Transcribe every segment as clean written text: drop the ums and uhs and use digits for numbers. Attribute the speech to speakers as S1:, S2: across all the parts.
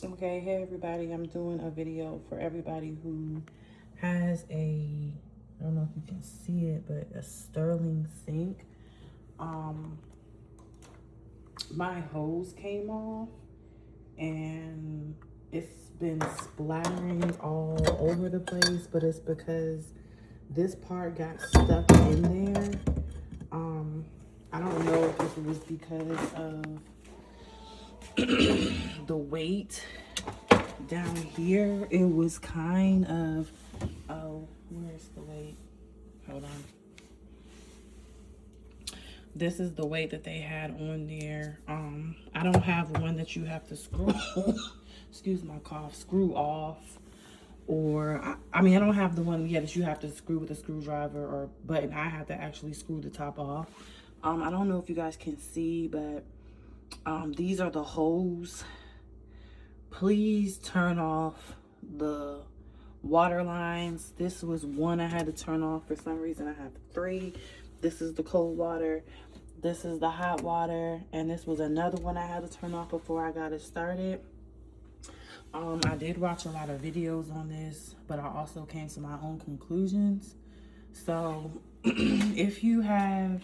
S1: Okay, hey everybody, I'm doing a video for everybody who has I don't know if you can see it, but a Sterling sink. Um, my hose came off and it's been splattering all over the place, but it's because this part got stuck in there. I don't know if it was because of the weight down here. It was kind of, oh, where's the weight? Hold on. This is the weight that they had on there. I don't have one that you have to screw, excuse my cough, screw off. Or, I mean, I don't have the one yet that you have to screw with a screwdriver or button. I have to actually screw the top off. I don't know if you guys can see, but these are the holes. Please turn off the water lines. This was one I had to turn off. For some reason I have three. This is the cold water, this is the hot water, and this was another one I had to turn off before I got it started. I did watch a lot of videos on this, but I also came to my own conclusions. So if you have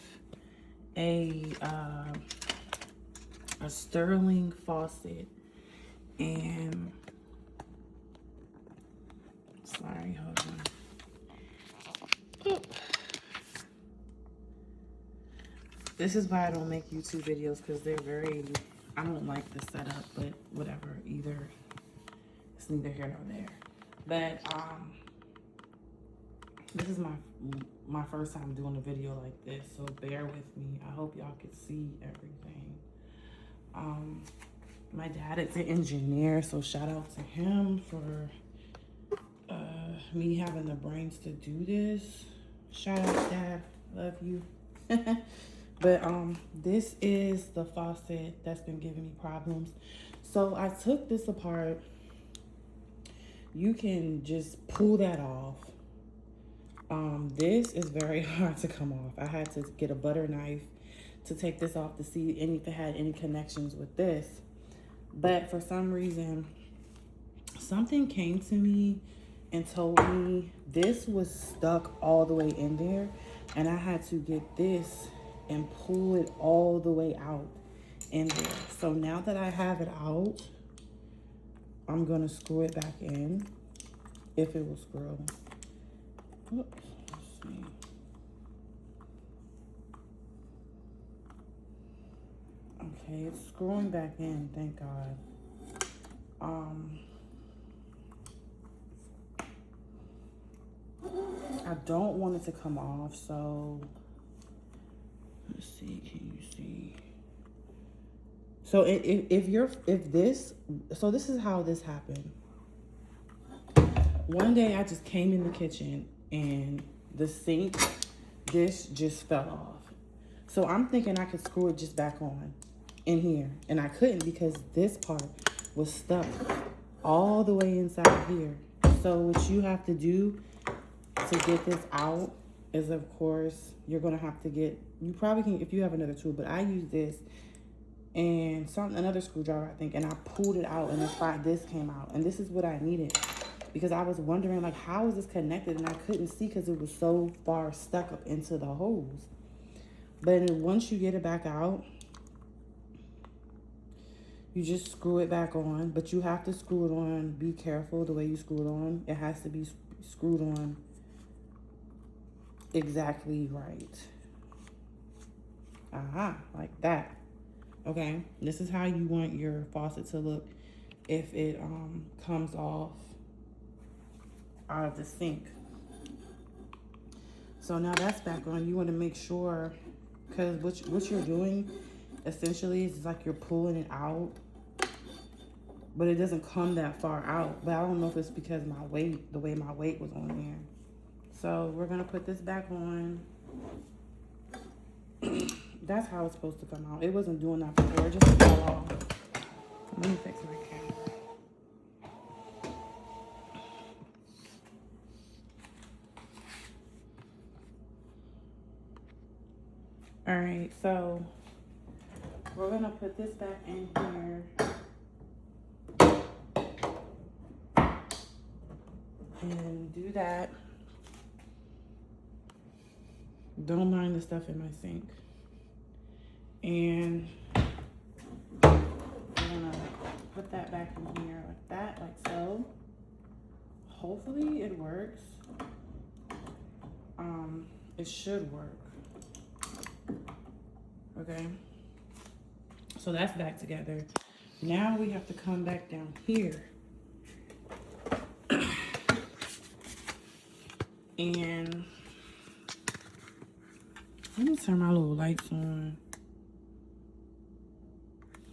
S1: a Sterling faucet and sorry, hold on. Oop. This is why I don't make YouTube videos, because they're very, I don't like the setup, but whatever, it's neither here nor there. But this is my first time doing a video like this, so bear with me. I hope y'all can see everything. My dad is an engineer, so shout out to him for me having the brains to do this. Shout out, Dad, love you. But this is the faucet that's been giving me problems. So I took this apart. You can just pull that off. This is very hard to come off. I had to get a butter knife to take this off to see if it had any connections with this. But for some reason, something came to me and told me this was stuck all the way in there, and I had to get this and pull it all the way out in there. So now that I have it out, I'm gonna screw it back in, if it will screw. Oops, let's see. Okay, it's screwing back in, thank God. I don't want it to come off, so let's see, can you see? So so this is how this happened. One day I just came in the kitchen and the sink dish just fell off. So I'm thinking I could screw it just back on in here, and I couldn't because this part was stuck all the way inside here. So what you have to do to get this out is, of course, you're gonna have to get, you probably can if you have another tool, but I use this and another screwdriver, I think, and I pulled it out, and this came out, and this is what I needed, because I was wondering, like, how is this connected, and I couldn't see because it was so far stuck up into the hose. But once you get it back out, you just screw it back on, but you have to screw it on. Be careful the way you screw it on. It has to be screwed on exactly right. Like that. Okay, this is how you want your faucet to look if it comes off out of the sink. So now that's back on. You want to make sure, because what you're doing essentially is like you're pulling it out, but it doesn't come that far out. But I don't know if it's because my weight, the way my weight was on there. So we're gonna put this back on. That's how it's supposed to come out. It wasn't doing that before, it just fell off. Let me fix my camera. All right, so we're gonna put this back in here. and do that. Don't mind the stuff in my sink. And I'm gonna put that back in here like that, like so. Hopefully it works. It should work. Okay. So that's back together. Now we have to come back down here. And let me turn my little lights on.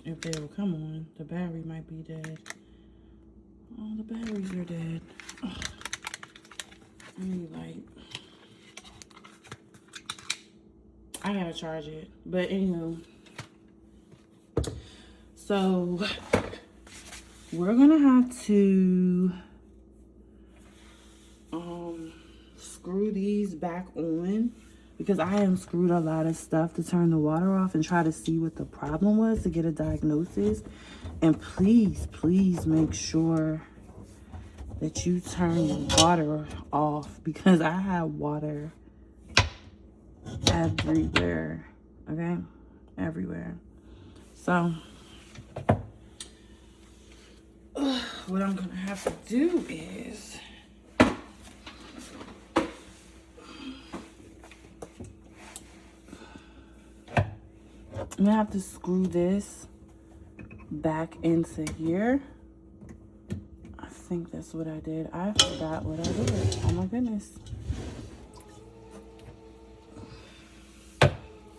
S1: If they will come on, the battery might be dead. Oh, the batteries are dead. Ugh. I need light. I gotta charge it. But anywho, so we're gonna have to screw these back on, because I unscrewed a lot of stuff to turn the water off and try to see what the problem was to get a diagnosis. And please, please make sure that you turn the water off, because I have water everywhere, okay? Everywhere. So, what I'm gonna have to do is I'm gonna have to screw this back into here. I think that's what I did. I forgot what I did. Oh my goodness.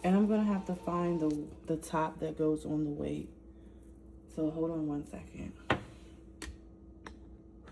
S1: And I'm gonna have to find the top that goes on the weight. So hold on one second.